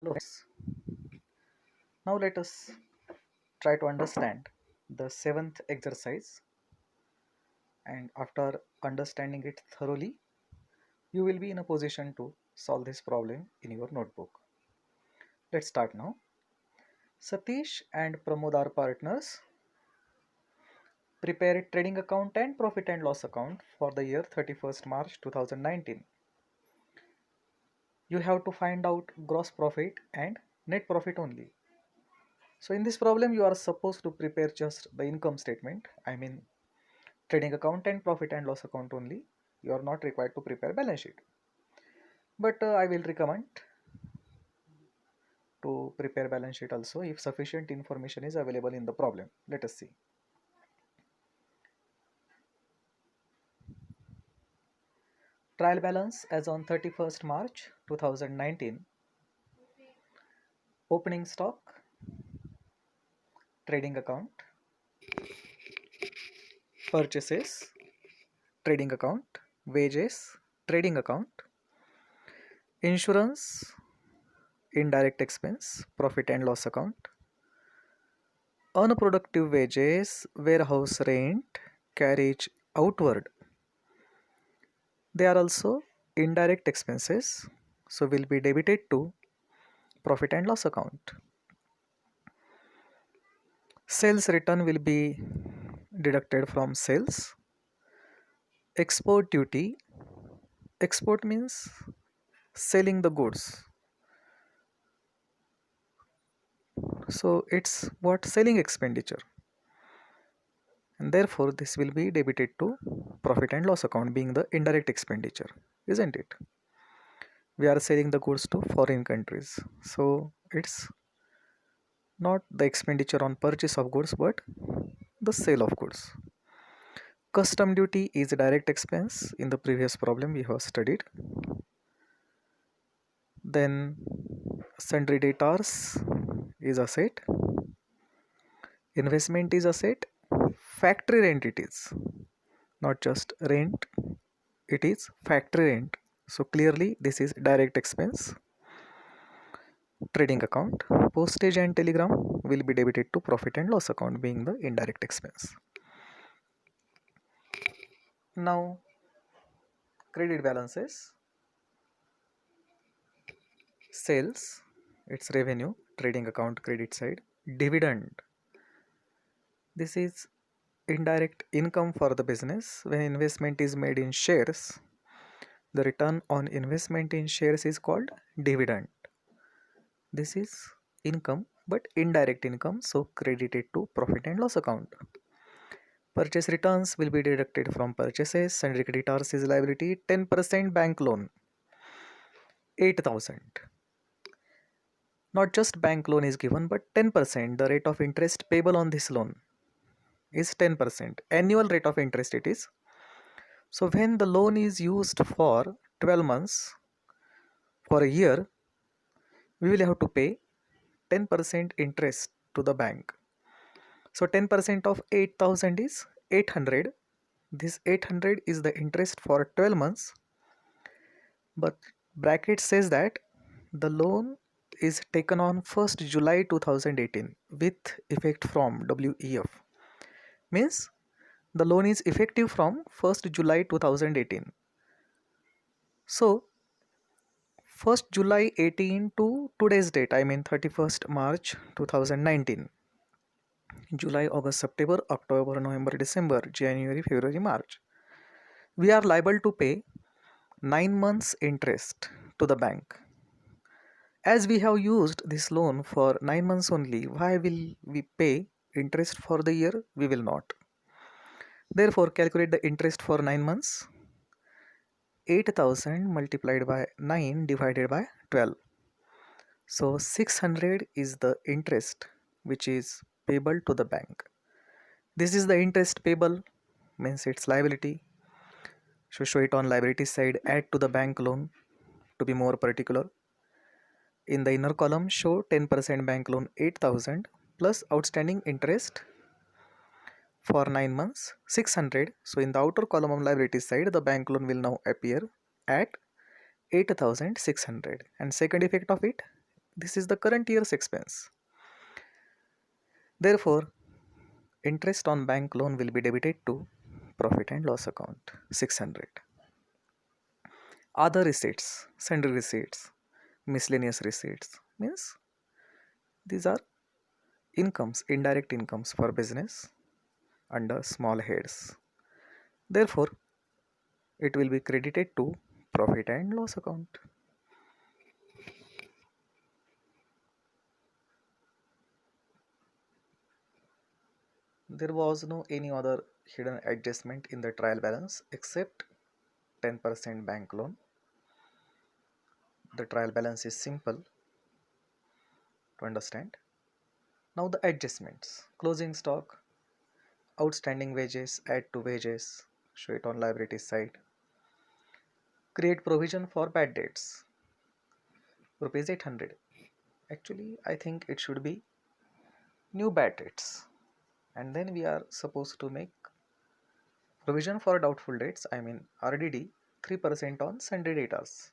Hello friends. Now let us try to understand the seventh exercise, and after understanding it thoroughly, you will be in a position to solve this problem in your notebook. Let's start now. Satish and Pramod are partners. Prepare a trading account and profit and loss account for the year 31st March 2019. You have to find out gross profit and net profit only. So in this problem you are supposed to prepare just the income statement. I mean trading account and profit and loss account only. You are not required to prepare balance sheet, but I will recommend to prepare balance sheet also if sufficient information is available in the problem. Let us see. Trial balance as on 31st March 2019. Opening stock, trading account, purchases, trading account, wages, trading account, insurance, indirect expense, profit and loss account, unproductive wages, warehouse rent, carriage outward. They are also indirect expenses, so will be debited to profit and loss account. Sales return will be deducted from sales. Export duty. Export means selling the goods. So it's what selling expenditure. And therefore this will be debited to profit and loss account being the indirect expenditure, isn't it? We are selling the goods to foreign countries. So it's not the expenditure on purchase of goods but the sale of goods. Custom duty is a direct expense. In the previous problem we have studied. Then sundry debtors is asset. Investment is asset. Factory rent it is. Not just rent, it is factory rent. So clearly this is direct expense. Trading account, postage and telegram will be debited to profit and loss account being the indirect expense. Now credit balances. Sales, its revenue, trading account credit side. Dividend, this is indirect income for the business. When investment is made in shares, the return on investment in shares is called dividend. This is income but indirect income, so credited to profit and loss account. Purchase returns will be deducted from purchases. Sundry creditors is liability. 10% bank loan, 8,000. Not just bank loan is given, but 10%. The rate of interest payable on this loan is 10%. Annual rate of interest it is. So when the loan is used for 12 months, for a year, we will have to pay 10% interest to the bank. So 10% of 8,000 is 800. This 800 is the interest for 12 months. But bracket says that the loan is taken on 1st July 2018 with effect from WEF. Means the loan is effective from 1st July 2018. So 1st July 18 to today's date, I mean 31st March 2019. July, August, September, October, November, December, January, February, March. We are liable to pay 9 months interest to the bank. As we have used this loan for 9 months only, why will we pay interest for the year? We will not. Therefore, calculate the interest for 9 months. 8,000 multiplied by 9 divided by 12. So 600 is the interest which is payable to the bank. This is the interest payable, means its liability. So show it on liability side, add to the bank loan to be more particular. In the inner column, show 10% bank loan 8,000 plus outstanding interest for 9 months 600. So in the outer column of liability side, the bank loan will now appear at 8,600. And second effect of it, This is the current year's expense. Therefore, interest on bank loan will be debited to profit and loss account 600. Other receipts, sundry receipts, miscellaneous receipts means these are incomes, indirect incomes for business under small heads. Therefore, it will be credited to profit and loss account. There was no any other hidden adjustment in the trial balance except 10% bank loan. The trial balance is simple to understand. Now the adjustments. Closing stock, outstanding wages, add to wages, show it on liability side. Create provision for bad debts, rupees 800. Actually, I think it should be new bad debts. And then we are supposed to make provision for doubtful debts, I mean RDD, 3% on sundry debtors.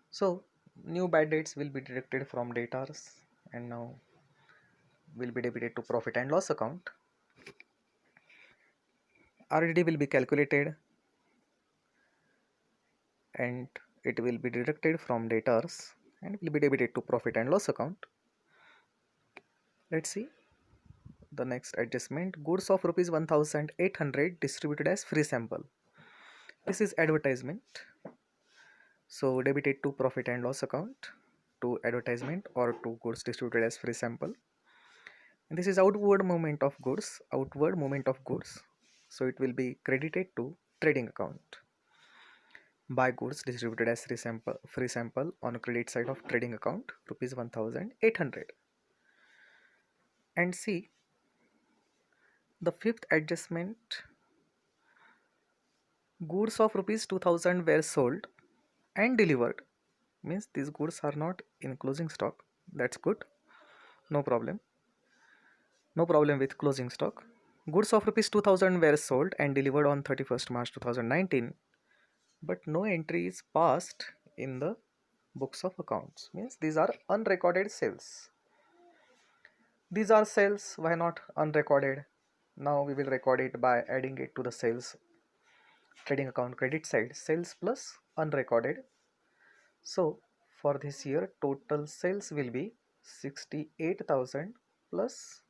So, new bad debts will be deducted from debtors and now will be debited to profit and loss account. RDD will be calculated and it will be deducted from debtors and will be debited to profit and loss account. Let's see the next adjustment. Goods of rupees 1800 distributed as free sample. This is advertisement. So debited to profit and loss account to advertisement or to goods distributed as free sample. And this is outward movement of goods, outward movement of goods. So it will be credited to trading account. Buy goods distributed as free sample on credit side of trading account rupees 1800. And see the fifth adjustment, goods of rupees 2000 were sold and delivered, means these goods are not in closing stock. That's good, no problem, no problem with closing stock. Goods of rupees 2000 were sold and delivered on 31st March 2019, but no entry is passed in the books of accounts, means these are unrecorded sales. These are sales, why not unrecorded? Now we will record it by adding it to the sales trading account credit side, sales plus unrecorded. So for this year total sales will be 68,000 plus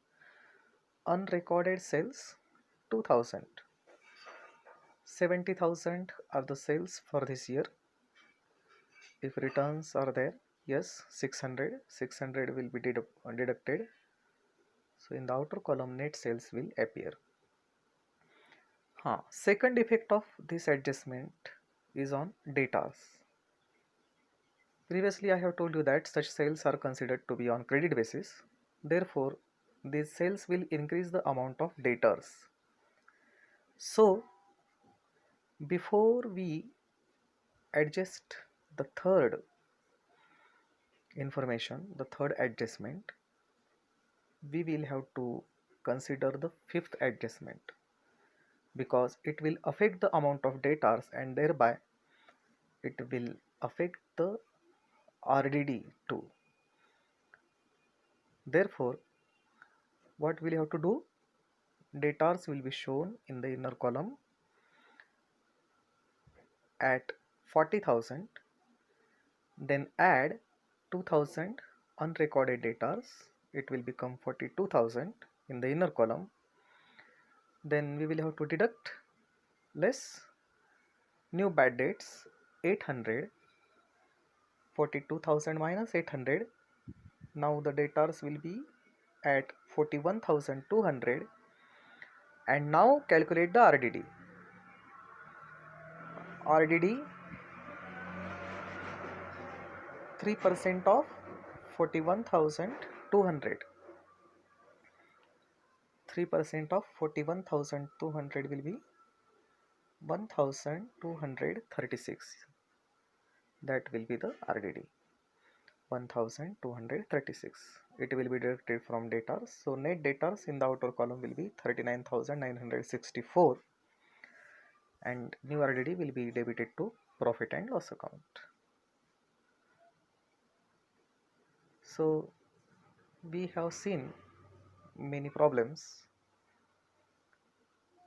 unrecorded sales 2,000. 70,000 are the sales for this year. If returns are there, yes, 600 will be deducted. So in the outer column net sales will appear. Second effect of this adjustment is on debtors. Previously I have told you that such sales are considered to be on credit basis. Therefore, these sales will increase the amount of debtors. So, before we adjust the third information, the third adjustment, we will have to consider the fifth adjustment because it will affect the amount of debtors and thereby it will affect the RDD too. Therefore, what we'll have to do? Debtors will be shown in the inner column at 40,000, then add 2,000 unrecorded debtors, it will become 42,000 in the inner column. Then we will have to deduct less new bad debts 800, 42,000 minus 800. Now the debtors will be at 41,200 and now calculate the RDD. RDD 3% of 41,200. 3% of 41,200 will be 1,236. That will be the RDD. 1,236. It will be deducted from debtors. So net debtors in the outer column will be 39,964 and new RDD will be debited to profit and loss account. So we have seen many problems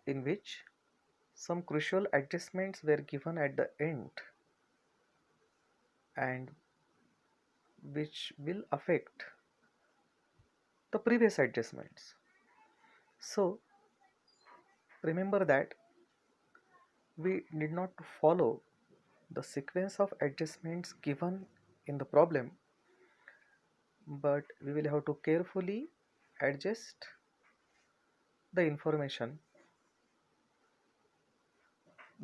in which some crucial adjustments were given at the end and which will affect the previous adjustments. So remember that we need not follow the sequence of adjustments given in the problem, but we will have to carefully adjust the information.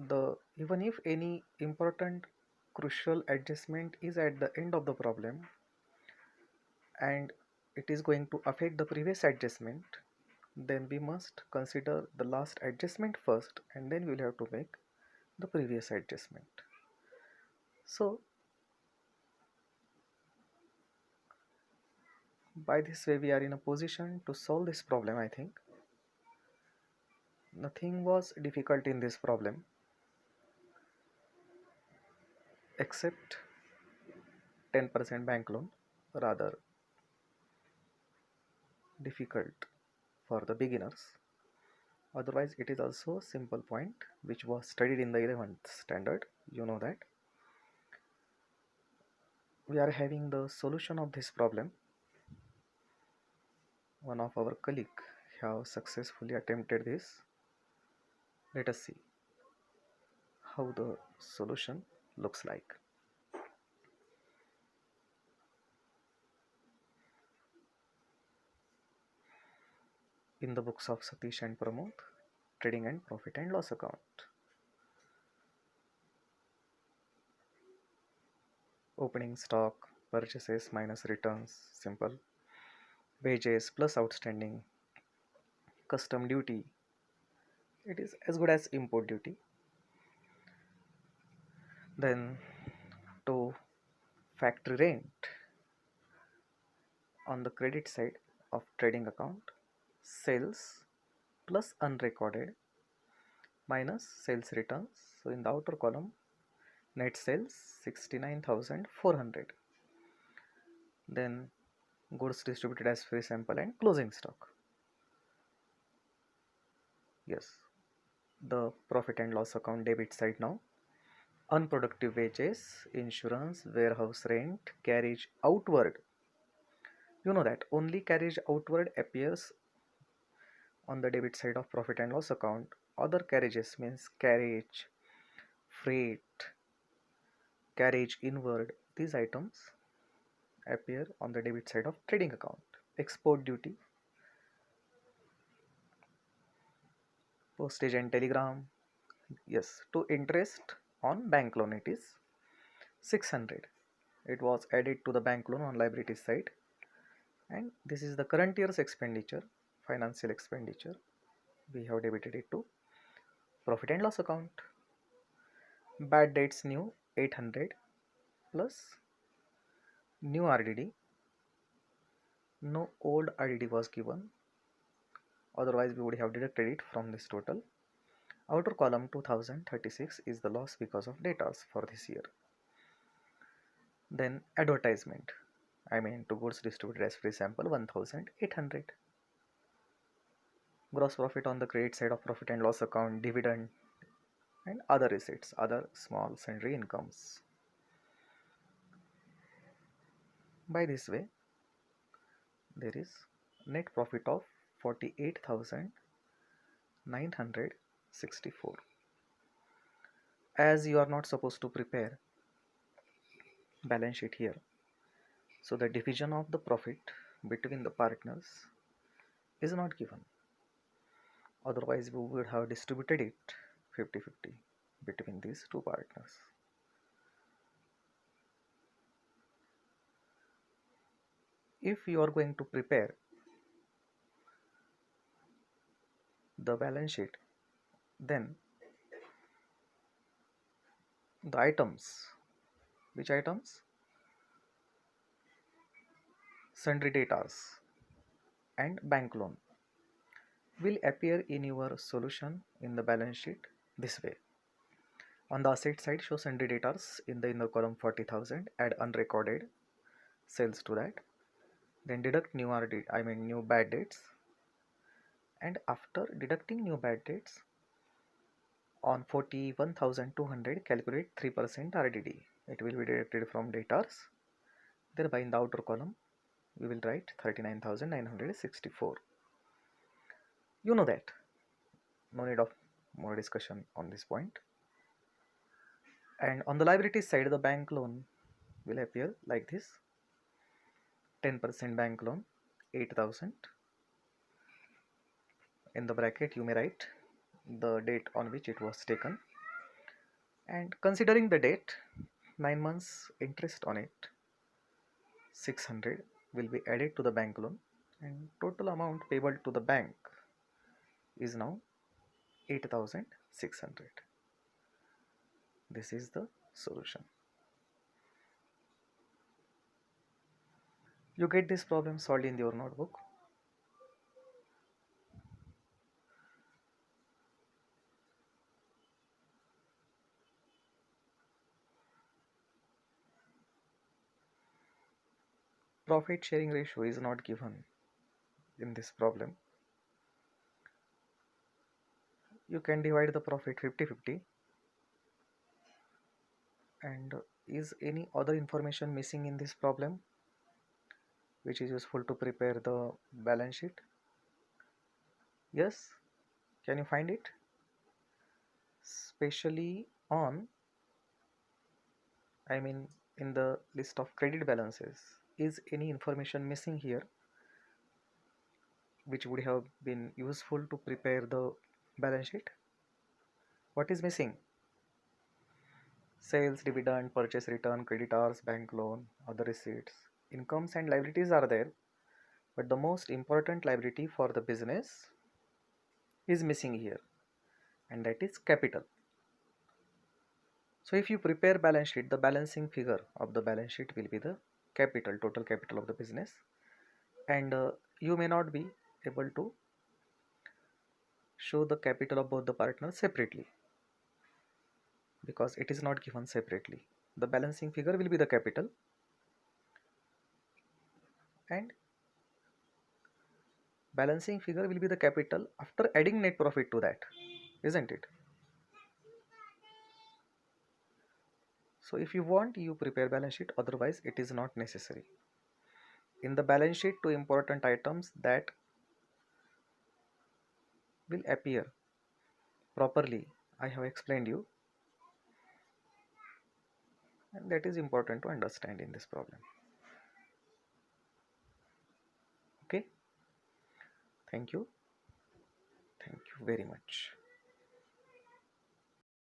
The even if any important crucial adjustment is at the end of the problem and it is going to affect the previous adjustment, then we must consider the last adjustment first and then we will have to make the previous adjustment. So by this way we are in a position to solve this problem. I think nothing was difficult in this problem except 10% bank loan, rather difficult for the beginners. Otherwise it is also a simple point which was studied in the 11th standard. You know that we are having the solution of this problem. One of our colleague have successfully attempted this. Let us see how the solution looks like. In the books of Satish and Pramod, Trading and Profit and Loss Account. Opening stock, purchases minus returns, simple. Wages plus outstanding, custom duty. It is as good as import duty. Then to factory rent on the credit side of trading account, sales plus unrecorded minus sales returns. So in the outer column, net sales 69,400. Then goods distributed as free sample and closing stock. Yes, the profit and loss account debit side now. Unproductive wages, insurance, warehouse rent, carriage outward. You know that only carriage outward appears on the debit side of profit and loss account. Other carriages means carriage, freight, carriage inward. These items appear on the debit side of trading account. Export duty, postage and telegram. Yes, to interest on bank loan it is 600. It was added to the bank loan on liability side, and this is the current year's expenditure, financial expenditure. We have debited it to profit and loss account. Bad debts new 800 plus new RDD. No old RDD was given, otherwise we would have deducted it from this total. Outer column 2036 is the loss because of debtors for this year. Then advertisement, I mean to goods distributed as free sample 1800. Gross profit on the credit side of profit and loss account, dividend and other receipts, other small sundry incomes. By this way, there is net profit of 48,964. As you are not supposed to prepare balance sheet here, so the division of the profit between the partners is not given. Otherwise, we would have distributed it 50-50 between these two partners. If you are going to prepare the balance sheet, then the items, which items? Sundry debtors and bank loan will appear in your solution in the balance sheet this way. On the asset side, show sundry debtors in the inner column 40,000, add unrecorded sales to that. then deduct new RD, I mean new bad debts, and after deducting new bad debts on 41,200 calculate 3% RDD. It will be deducted from debtors. Thereby in the outer column we will write 39,964. You know that. No need of more discussion on this point. And on the liability side, the bank loan will appear like this: 10% bank loan, 8,000. In the bracket, you may write the date on which it was taken. And considering the date, 9 months interest on it, 600 will be added to the bank loan, and total amount payable to the bank is now 8,600. This is the solution. You get this problem solved in your notebook. Profit sharing ratio is not given in this problem. You can divide the profit 50-50. And is any other information missing in this problem which is useful to prepare the balance sheet? Yes, can you find it? Especially on, I mean, in the list of credit balances, is any information missing here which would have been useful to prepare the balance sheet? What is missing? Sales, dividend, purchase return, creditors, bank loan, other receipts. Incomes and liabilities are there, but the most important liability for the business is missing here, and that is capital. So if you prepare balance sheet, the balancing figure of the balance sheet will be the capital, total capital of the business, and you may not be able to show the capital of both the partners separately because it is not given separately. The balancing figure will be the capital, and balancing figure will be the capital after adding net profit to that, isn't it? So if you want, you prepare balance sheet, otherwise it is not necessary. In the balance sheet, two important items that will appear properly I have explained you, and that is important to understand in this problem. Okay, thank you very much.